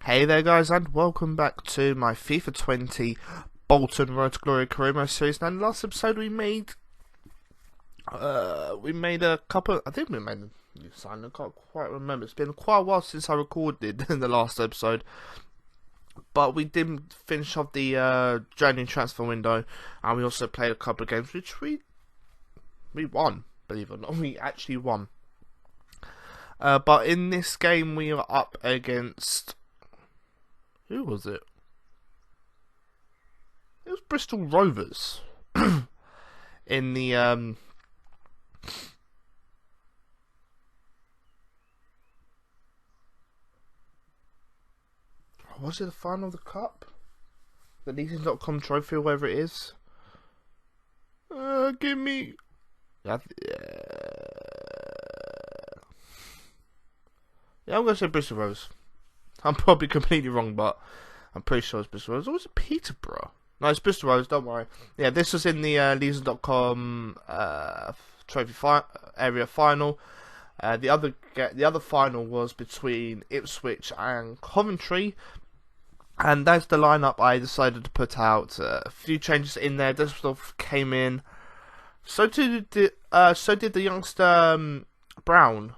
Hey there guys, and welcome back to my FIFA 20 Bolton Road to Glory career series. Now in the last episode we made a couple, I think we made a new sign, I can't quite remember. It's been quite a while since I recorded in the last episode. But we didn't finish off the January transfer window, and we also played a couple of games which we won, believe it or not, we actually won. But in this game we were up against, who was it? It was Bristol Rovers. In the was it the final of the cup? The CONCEDING trophy or whatever it is. Give me. Yeah, I'm gonna say Bristol Rovers. I'm probably completely wrong, but I'm pretty sure it's Bristol Rovers. Or was it Peterborough? No, it's Bristol Rovers, don't worry. Yeah, this was in the CONCEDING trophy area final. The other final was between Ipswich and Coventry. And that's the lineup I decided to put out. A few changes in there. Despotov came in. So did the youngster Brown.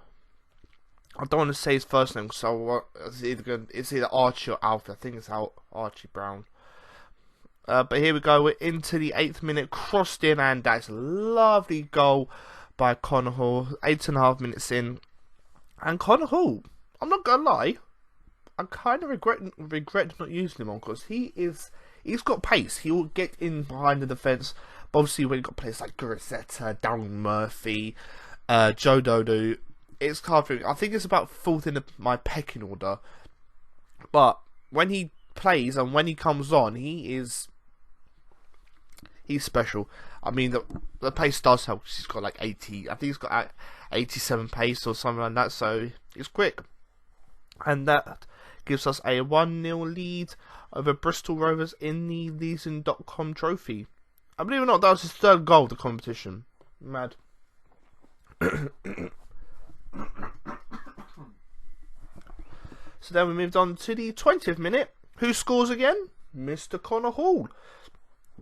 I don't want to say his first name, so it's either Archie or Alfie. I think it's Archie Brown. But here we go. We're into the 8th minute, crossed in, and that's a lovely goal by Connor Hall. 8.5 minutes in, and Connor Hall, I'm not gonna lie, I kind of regret not using him on, because he's got pace. He will get in behind the defence. But obviously, when you've got players like Gurisetta, Darren Murphy, Joe Dodo, it's hard for me. I think it's about 4th in my pecking order. But when he plays and when he comes on, he's special. I mean, the pace does help. He's got like 80. I think he's got 87 pace or something like that. So it's quick, and that gives us a 1-0 lead over Bristol Rovers in the CONCEDING trophy. I believe it or not, that was his 3rd goal of the competition. Mad. So then we moved on to the 20th minute. Who scores again? Mr. Connor Hall.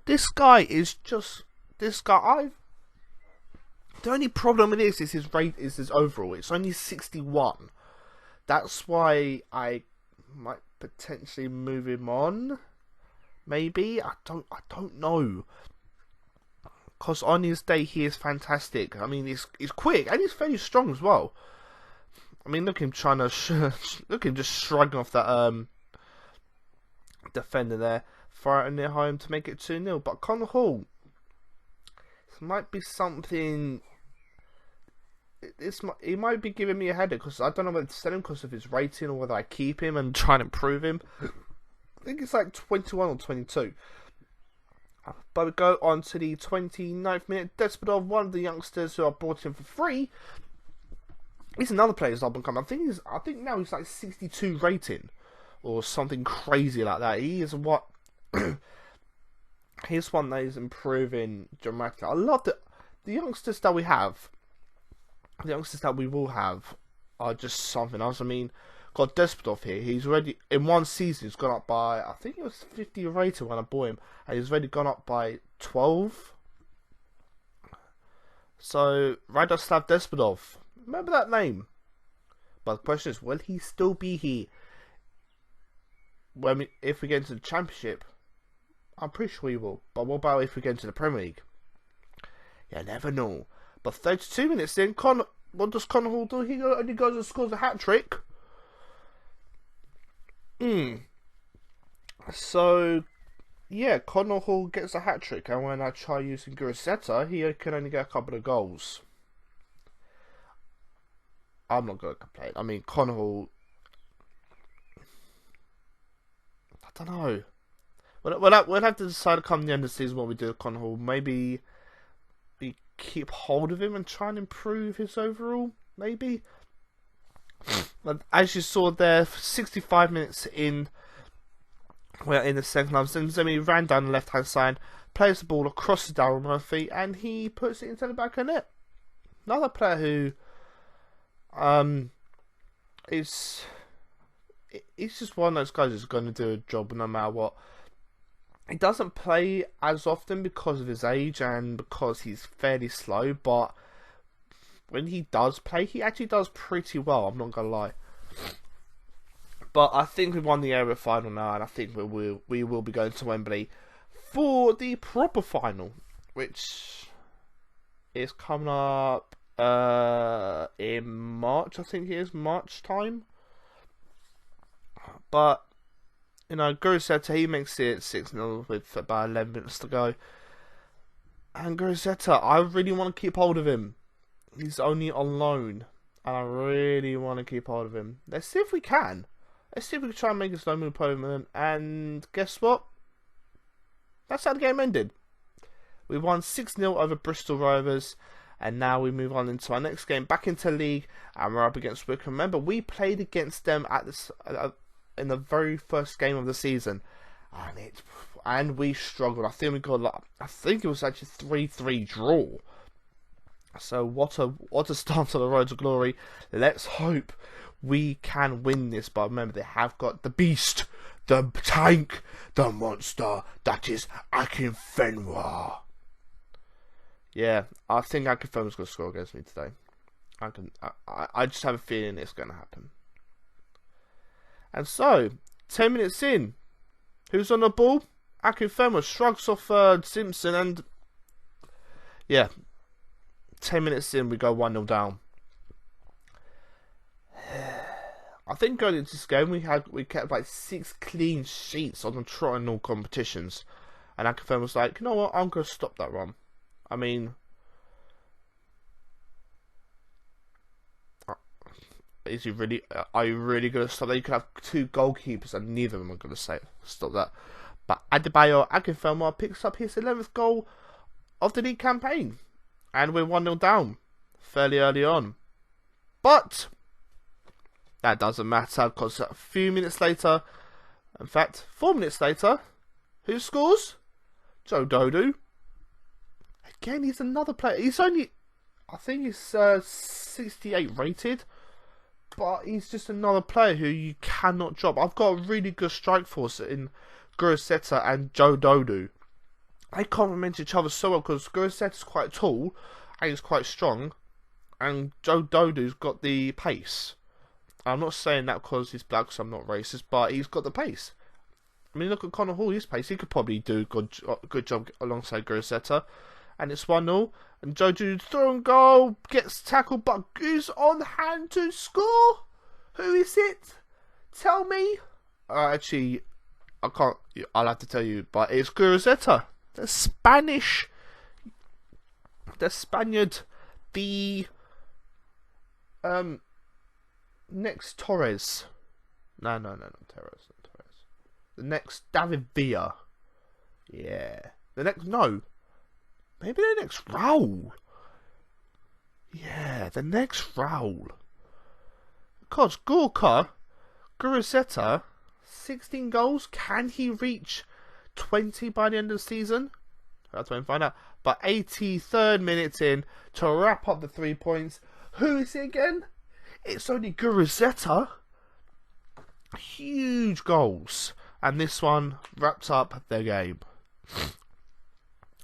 This guy is just... The only problem with this is his rate, is his overall. It's only 61. That's why I might potentially move him on. Maybe? I don't know. Because on his day he is fantastic. I mean, he's quick and he's fairly strong as well. I mean, look at him trying to look at him just shrugging off that defender there, firing it home to make it 2-0. But Connor Hall, this might be something. He might be giving me a headache, because I don't know whether to sell him because of his rating or whether I keep him and try and improve him. I think it's like 21 or 22. But we go on to the 29th minute. Despotov, one of the youngsters who are brought in for free. He's another player who's up and coming. I think now he's like 62 rating or something crazy like that. He is what he's one that is improving dramatically. I love the youngsters that we have. The youngsters that we will have are just something else. I mean, got Despotov here. He's already in one season. He's gone up by, I think it was 50 rated when I bought him, and he's already gone up by 12. So Radoslav Despotov, remember that name. But the question is, will he still be here if we get into the Championship? I'm pretty sure he will. But what about if we get into the Premier League? You never know. But 32 minutes in, what does Connor Hall do? He only goes and scores a hat-trick. So, yeah, Connor Hall gets a hat-trick. And when I try using Gurisetta, he can only get a couple of goals. I'm not going to complain. I mean, Connor Hall, I don't know. We'll have to decide come the end of the season what we do with Connor Hall. Maybe we keep hold of him and try and improve his overall. Maybe. But as you saw there, 65 minutes in, we're in the second half. Zemi ran down the left hand side, plays the ball across to Darren Murphy, and he puts it into the back of the net. Another player who is he's just one of those guys who's going to do a job no matter what. He doesn't play as often because of his age and because he's fairly slow, but when he does play, he actually does pretty well, I'm not going to lie. But I think we won the area final now, and I think we will be going to Wembley for the proper final, which is coming up in March, I think it is, March time. But, you know, Guruceta, he makes it 6-0 with about 11 minutes to go. And Guruceta, I really want to keep hold of him. He's only on loan, and I really want to keep hold of him. Let's see if we can. Let's see if we can try and make a slow move permanent. And guess what? That's how the game ended. We won 6-0 over Bristol Rovers. And now we move on into our next game, back into league, and we're up against Wycombe. Remember, we played against them at this in the very first game of the season, and we struggled. I think we got I think it was actually 3-3 draw. So what a start on the road to glory. Let's hope we can win this. But remember, they have got the beast, the tank, the monster that is Akinfenwa. Yeah, I think Akinfenwa's going to score against me today. I just have a feeling it's going to happen. And so, 10 minutes in, who's on the ball? Akinfenwa shrugs off Simpson, and yeah, 10 minutes in, we go 1-0 down. I think going into this game, we kept like 6 clean sheets on the trot in all competitions, and Akinfenwa was like, you know what, I'm going to stop that run. I mean, is he really? Are you really going to stop that? You could have 2 goalkeepers, and neither of them are going to stop that. But Adebayo Akinfenwa picks up his 11th goal of the league campaign, and we're 1-0 down fairly early on. But that doesn't matter, because a few minutes later, in fact, 4 minutes later, who scores? Joe Dodu. Again, he's another player. He's only, I think he's 68 rated, but he's just another player who you cannot drop. I've got a really good strike force in Guruceta and Joe Dodu. They complement each other so well, because Guruceta's quite tall and he's quite strong, and Joe Dodu's got the pace. I'm not saying that because he's black, so I'm not racist, but he's got the pace. I mean, look at Connor Hall, his pace. He could probably do a good job alongside Guruceta. And it's 1-0. And Jojo throwing goal, gets tackled, but is on hand to score. Who is it? Tell me. Actually, I can't. I'll have to tell you. But it's Guruceta, the Spaniard, the next Torres. No, not Torres. The next David Villa. Yeah. Maybe the next Raul. Yeah, the next Raul. Because Guruceta, 16 goals. Can he reach 20 by the end of the season? That's when we find out. But 83rd minute in to wrap up the 3 points. Who is it again? It's only Guruceta. Huge goals. And this one wraps up the game.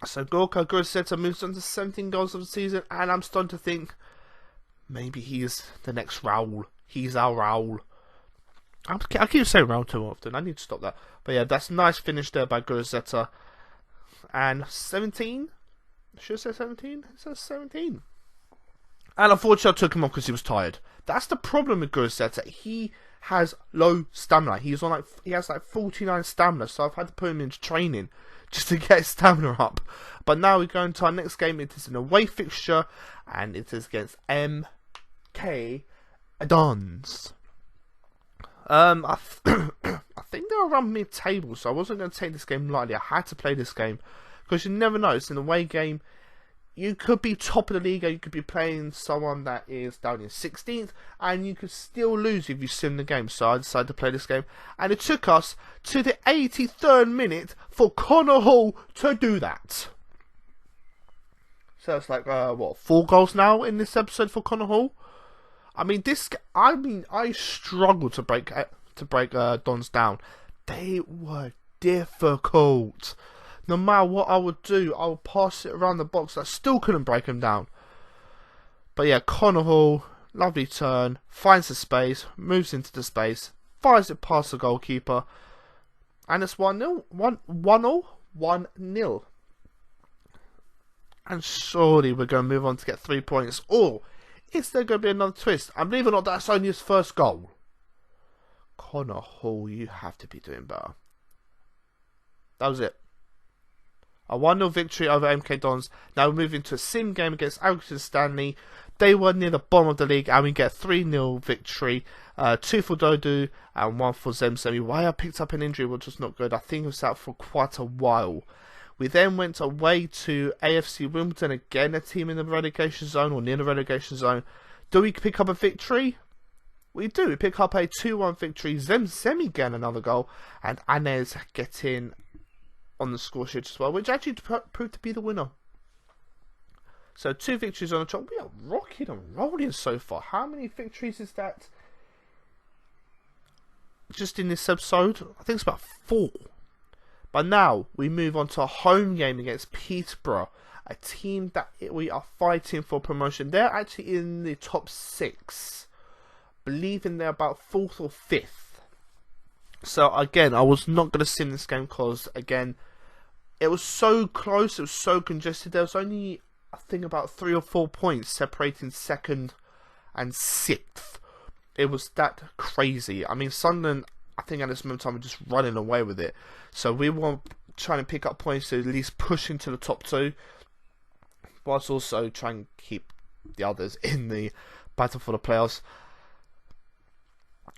So Guruceta moves on to 17 goals of the season, and I'm starting to think maybe he's the next Raul. He's our Raul. I keep saying Raul too often. I need to stop that. But yeah, that's a nice finish there by Guruceta. And 17? Should I say 17? It says 17. And unfortunately, I took him off because he was tired. That's the problem with Guruceta. He has low stamina. He has like 49 stamina, so I've had to put him into training just to get his stamina up. But now we go into our next game. It is an away fixture, and it is against MK Dons. I think they're around mid-table, so I wasn't going to take this game lightly. I had to play this game, because you never know. It's an away game. You could be top of the league, you could be playing someone that is down in 16th, and you could still lose if you sim the game. So I decided to play this game, and it took us to the 83rd minute for Connor Hall to do that. So it's like, 4 goals now in this episode for Connor Hall? I struggle to to break Dons down. They were difficult. No matter what I would do, I would pass it around the box. I still couldn't break them down. But yeah, Connor Hall, lovely turn, finds the space, moves into the space, fires it past the goalkeeper, and it's 1-0. 1-0. And surely we're going to move on to get 3 points. Or is there going to be another twist? And believe it or not, that's only his first goal. Connor Hall, you have to be doing better. That was it. A 1-0 victory over MK Dons. Now we're moving to a sim game against Algernon Stanley. They were near the bottom of the league, and we get 3-0 victory. 2 for Dodu and 1 for Zemsemi. Why picked up an injury, which was not good. I think it was out for quite a while. We then went away to AFC Wimbledon, again a team in the relegation zone or near the relegation zone. Do we pick up a victory? We do. We pick up a 2-1 victory. Zemsemi getting another goal, and Anez getting on the score sheet as well, which actually proved to be the winner. So 2 victories on the trot. We are rocking and rolling so far. How many victories is that just in this episode? I think it's about 4. But now we move on to a home game against Peterborough, a team that we are fighting for promotion. They're actually in the top 6, believing they're about 4th or 5th. So again, I was not going to sim this game because again, it was so close, it was so congested. There was only, I think, about 3 or 4 points separating 2nd and 6th. It was that crazy. I mean, Sunderland, I think at this moment in time, were just running away with it. So we were trying to pick up points to at least push into the top 2, whilst also trying to keep the others in the battle for the playoffs.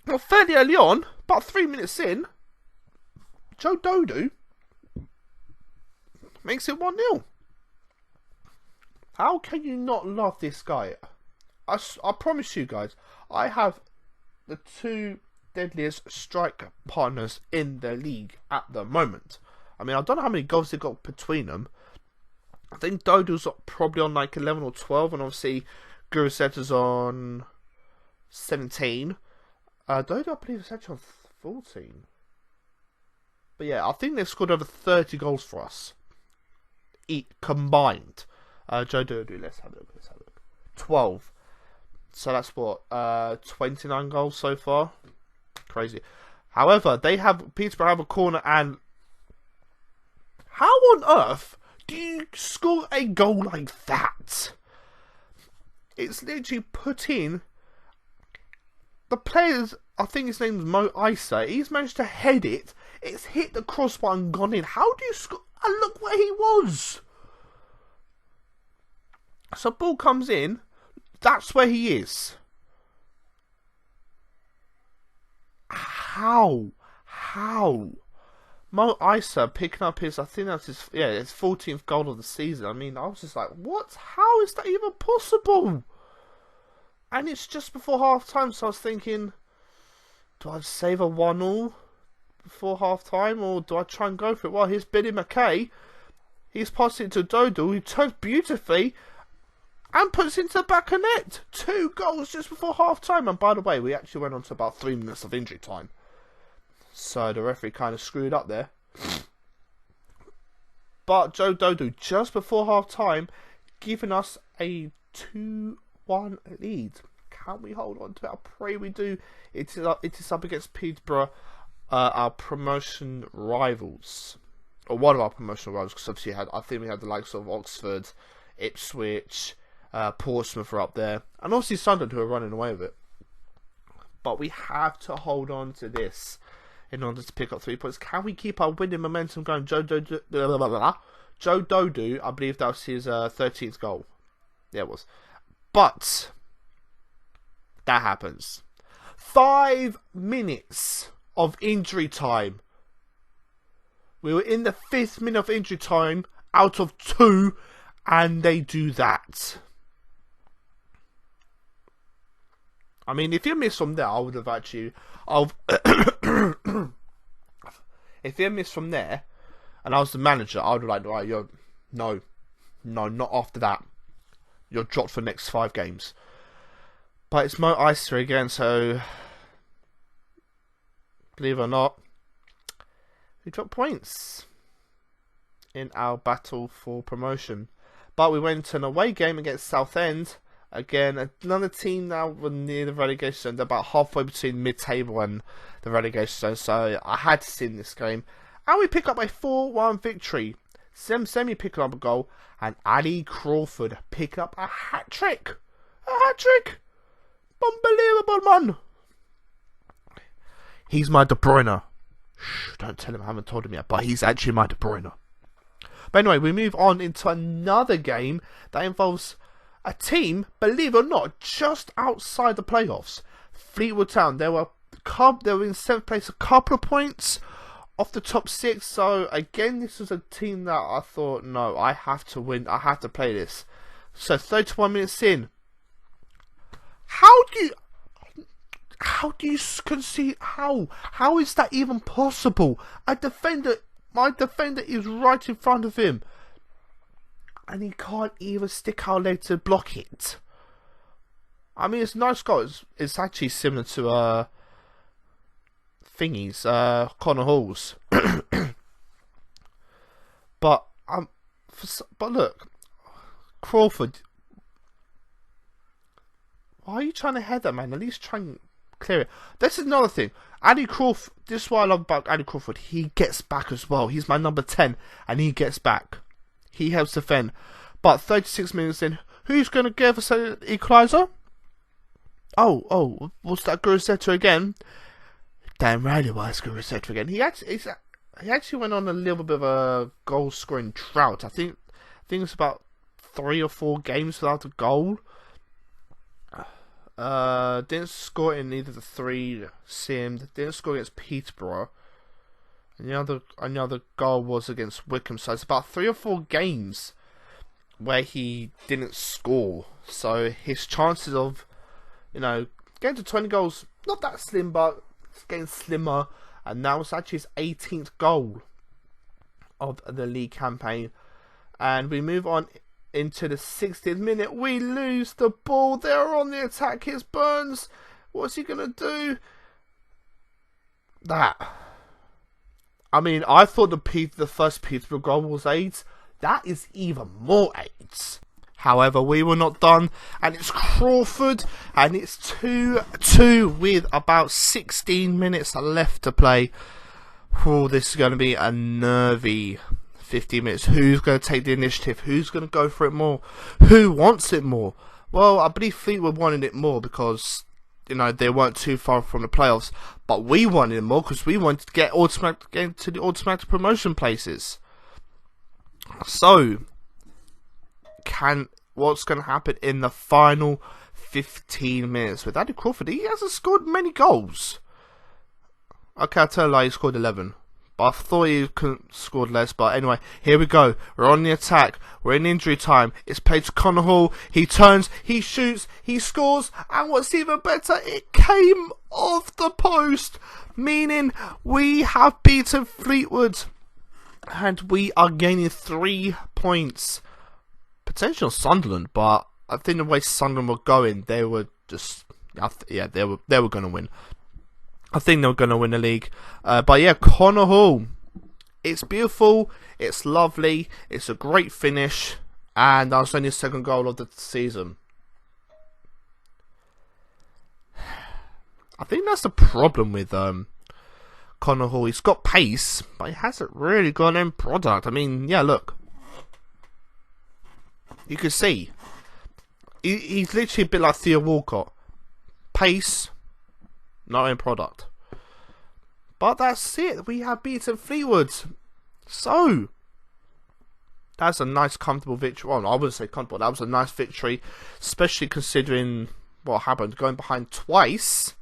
Well, fairly early on, about 3 minutes in, Joe Dodu makes it 1-0. How can you not love this guy? I promise you guys, I have the 2 deadliest strike partners in the league at the moment. I mean, I don't know how many goals they got between them. I think Dodu's probably on like 11 or 12, and obviously Gurusetta's on 17. Dodu, I believe, is actually on 14. But yeah, I think they've scored over 30 goals for us. Combined. Joe Dodu, let's have a look. 12. So that's what, 29 goals so far. Crazy. However, Peterborough have a corner, and how on earth do you score a goal like that? It's literally put in. The players, I think his name's Mo Isa, he's managed to head it. It's hit the crossbar and gone in. How do you score? And look where he was. So ball comes in. That's where he is. How? Mo Isa picking up his, I think that's his 14th goal of the season. I mean, I was just like, what? How is that even possible? And it's just before half time, so I was thinking, do I save a 1-0 before half time, or do I try and go for it? Well, here's Billy McKay. He's passed it to Dodu, who turns beautifully and puts it into the back of net. 2 goals just before half time. And by the way, we actually went on to about 3 minutes of injury time. So the referee kind of screwed up there. But Joe Dodu, just before half time, giving us a 2-1 lead. Can we hold on to it? I pray we do. It is up against Peterborough, our promotion rivals. Or one of our promotional rivals, because obviously I think we had the likes of Oxford, Ipswich, Portsmouth are up there, and obviously Sunderland, who are running away with it. But we have to hold on to this in order to pick up 3 points. Can we keep our winning momentum going? Joe Dodu, I believe that was his 13th goal. Yeah, it was. But that happens. 5 minutes of injury time. We were in the 5th minute of injury time out of 2, and they do that. I mean, if you missed from there, I would have actually... if you missed from there, and I was the manager, I would have like, right, no, not after that. You're dropped for the next 5 games. But it's Mo Isa again, so... believe it or not, we dropped points in our battle for promotion. But we went to an away game against Southend. Again, another team now were near the relegation zone. They're about halfway between mid-table and the relegation zone. So I had to see in this game. And we pick up a 4-1 victory. Semi picking up a goal. And Ali Crawford pick up a hat-trick. A hat-trick. Unbelievable, man. He's my De Bruyne. Shh, don't tell him I haven't told him yet. But he's actually my De Bruyne. But anyway, we move on into another game that involves a team, believe it or not, just outside the playoffs. Fleetwood Town. They were in 7th place, a couple of points off the top 6. So again, this was a team that I thought, no, I have to win. I have to play this. So 31 minutes in. How do you concede? How is that even possible? My defender is right in front of him. And he can't even stick out a leg to block it. I mean, it's a nice goal. It's actually similar to Connor Hall's. but look, Crawford. Why are you trying to head that, man? At least try and clear it. This is another thing. Ali Crawford. This is what I love about Ali Crawford. He gets back as well. He's my number 10, and he gets back. He helps defend. But 36 minutes in, who's going to give us an equaliser? Oh, what's that Gurusetu again? Damn right it was Gurusetu again. He actually went on a little bit of a goal scoring drought. I think it's about 3 or 4 games without a goal. Didn't score in either the 3 Sim. Didn't score against Peterborough. And the other goal was against Wickham. So it's about 3 or 4 games where he didn't score. So his chances of, getting to 20 goals, not that slim, but it's getting slimmer. And now it's actually his 18th goal of the league campaign. And we move on into the 60th minute. We lose the ball. They're on the attack. Here's Burns. What's he going to do? That. I mean, I thought the first Peterborough goal was AIDS. That is even more AIDS. However, we were not done. And it's Crawford. And it's 2-2 with about 16 minutes left to play. Oh, this is going to be a nervy 15 minutes. Who's going to take the initiative? Who's going to go for it more? Who wants it more? Well, I believe Fleetwood wanted it more because they weren't too far from the playoffs, but we wanted it more because we wanted to get into the automatic promotion places. So, what's going to happen in the final 15 minutes with Andy Crawford? He hasn't scored many goals. Okay, I'll tell a lie, he scored 11. But I thought he scored less. But anyway, here we go. We're on the attack. We're in injury time. It's played to Connor Hall. He turns. He shoots. He scores. And what's even better, it came off the post. Meaning we have beaten Fleetwood. And we are gaining 3 points. Potential Sunderland. But I think the way Sunderland were going, they were just... they were going to win. I think they're going to win the league. But yeah, Connor Hall. It's beautiful. It's lovely. It's a great finish. And that was only his 2nd goal of the season. I think that's the problem with Connor Hall. He's got pace, but he hasn't really got an end product. I mean, yeah, look. You can see. He's literally a bit like Theo Walcott. Pace. Not in product. But that's it. We have beaten Fleetwood. So, that's a nice, comfortable victory. Well, I wouldn't say comfortable. That was a nice victory. Especially considering what happened. Going behind twice.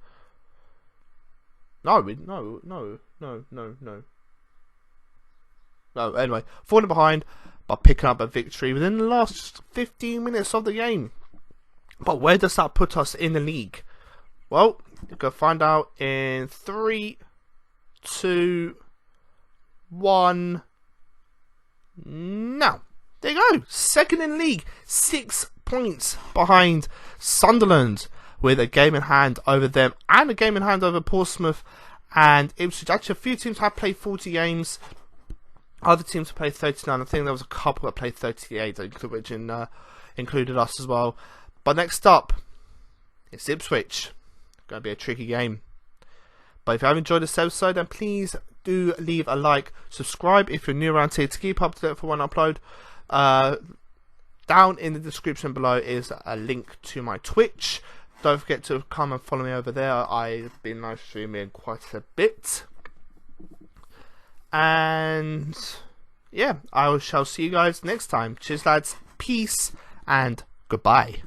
No, anyway. Falling behind. But picking up a victory within the last 15 minutes of the game. But where does that put us in the league? Well, you can find out in 3, 2, 1. Now, there you go. 2nd in league, 6 points behind Sunderland, with a game in hand over them and a game in hand over Portsmouth and Ipswich. Actually, a few teams have played 40 games. Other teams have played 39. I think there was a couple that played 38, which included us as well. But next up, it's Ipswich. Going to be a tricky game. But if you have enjoyed this episode, then please do leave a like, subscribe if you're new around here to keep up to date for when I upload. Down in the description below is a link to my Twitch. Don't forget to come and follow me over there. I've been live streaming quite a bit. And yeah, I shall see you guys next time. Cheers lads, peace and goodbye.